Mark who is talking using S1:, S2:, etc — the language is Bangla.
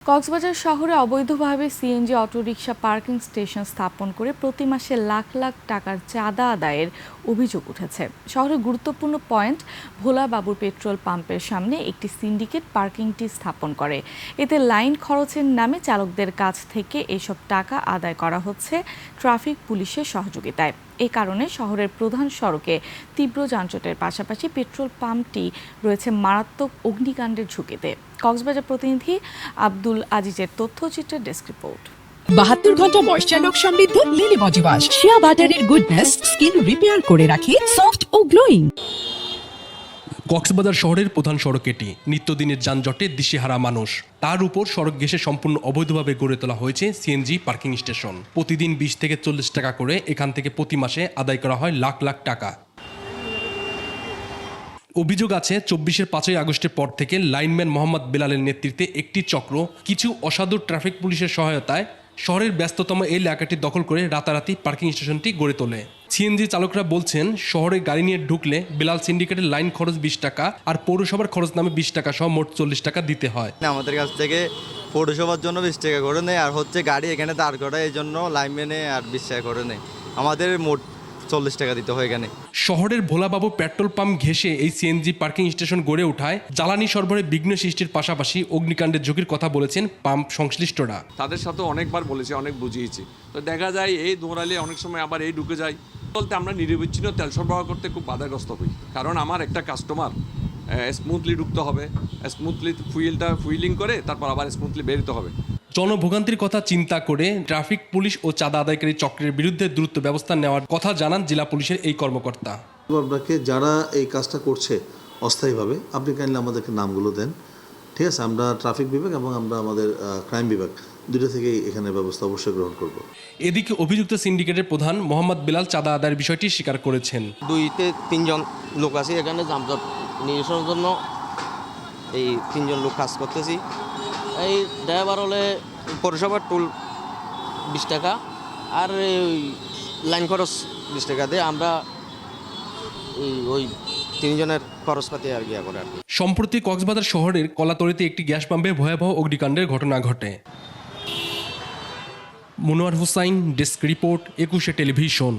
S1: কক্সবাজার শহরে অবৈধভাবে সিএনজি অটোরিকশা পার্কিং স্টেশন স্থাপন করে প্রতি মাসে লাখ লাখ টাকার চাঁদা আদায়ের অভিযোগ উঠেছে। শহরের গুরুত্বপূর্ণ পয়েন্ট ভোলা বাবুর পেট্রোল পাম্পের সামনে একটি সিন্ডিকেট পার্কিংটি স্থাপন করে। এতে লাইন খরচের নামে চালকদের কাছ থেকে এসব টাকা আদায় করা হচ্ছে ট্রাফিক পুলিশের সহযোগিতায়। এ কারণে শহরের প্রধান সড়কে তীব্র যানজটের পাশাপাশি পেট্রোল পাম্পটি রয়েছে মারাত্মক অগ্নিকাণ্ডের ঝুঁকিতে। কক্সবাজার প্রতিনিধি আব্দুল আজিজের তথ্যচিত্রের ডেস্ক রিপোর্ট।
S2: 72 ঘন্টা ময়েশ্চার লক সমৃদ্ধ লিলি বডি ওয়াশ শিয়া বাটারের গুডনেস স্কিন রিপেয়ার করে রাখে সফট ও গ্লোয়িং।
S3: কক্সবাজার শহরের প্রধান সড়ক এটি। নিত্যদিনের যানজটে দিশেহারা মানুষ। তার উপর সড়ক ঘেঁষে সম্পূর্ণ অবৈধভাবে গড়ে তোলা হয়েছে সিএনজি পার্কিং স্টেশন। প্রতিদিন 20 থেকে 40 টাকা করে এখান থেকে প্রতি মাসে আদায় করা হয় লাখ লাখ টাকা। অভিযোগ আছে 24-এর 5ই আগস্টের পর থেকে লাইনম্যান মোহাম্মদ বেলালের নেতৃত্বে একটি চক্র কিছু অসাধু ট্রাফিক পুলিশের সহায়তায় শহরের ব্যস্ততম এই এলাকাটি দখল করে রাতারাতি পার্কিং স্টেশনটি গড়ে তোলে। সিএনজি চালকরা বলছেন, শহরে গাড়ি নিয়ে ঢুকলে বেলাল সিন্ডিকেটের লাইন খরচ 20 টাকা আর পৌরসভার খরচ নামে 20 টাকা সহ মোট 40 টাকা দিতে হয়।
S4: আমাদের কাছ থেকে পৌরসভার জন্য 20 টাকা করে নেয়, আর গাড়ি এখানে দাঁড় করায় এই জন্য লাইনম্যানে আর 20 টাকা করে নেয়। আমাদের মোট 40 টাকা দিতে হয় এখানে।
S3: শহরের ভোলাবাবু পেট্রোল পাম্প ঘেঁষে এই সিএনজি পার্কিং স্টেশন গড়ে ওঠায় জ্বালানি সরবরাহে বিঘ্ন সৃষ্টির পাশাপাশি অগ্নিকাণ্ডের ঝুঁকির কথা বলেছেন পাম্প সংশ্লিষ্টরা।
S5: তাদের সাথে অনেকবার বলেছি, অনেক বুঝিয়েছি, তো দেখা যায় এই দৌড়ালে অনেক সময় আবার এই ঢুকে যায়। বলতে আমরা নিরবিচ্ছিন্ন তেল সরবরাহ করতে খুব বাধাগ্রস্ত হই, কারণ আমার একটা কাস্টমার স্মুথলি ঢুকতে হবে, স্মুথলি ফুয়েলিং করে তারপর আবার স্মুথলি বেরোতে হবে।
S3: জনভোগান্তির কথা চিন্তা করে ট্রাফিক পুলিশ ও চাঁদা আদায়কারী চক্রের বিরুদ্ধে দ্রুত ব্যবস্থা নেওয়ার কথা জানান জেলা পুলিশের এই কর্মকর্তা।
S6: আপনাকে যারা এই কাজটা করছে অস্থায়ীভাবে, আপনি কাইন্ডলি আমাদেরকে নামগুলো দেন, ঠিক আছে? আমরা ট্রাফিক বিভাগ এবং আমরা আমাদের ক্রাইম বিভাগ দুটো থেকেই এখানে ব্যবস্থা অবশ্যই গ্রহণ করব।
S3: এদিকে অভিযুক্ত সিন্ডিকেটের প্রধান মোহাম্মদ বেলাল চাঁদা আদায়ের বিষয়টি স্বীকার করেছেন।
S7: 2-3 জন লোক আছে এখানে যানজট নিরসনের জন্য, এই 3 জন লোক কাজ করতেছি। এই ড্রাইভার হলে পৌরসভার টোল 20 টাকা আর লাইন খরচ 20 টাকা দিয়ে আমরা ওই 3 জনের খরচপাতি আর কি করে।
S3: সম্প্রতি কক্সবাজার শহরের কলাতলিতে একটি গ্যাস পাম্পে ভয়াবহ অগ্নিকাণ্ডের ঘটনা ঘটে। Monowar Hossain, desk report, 21 television.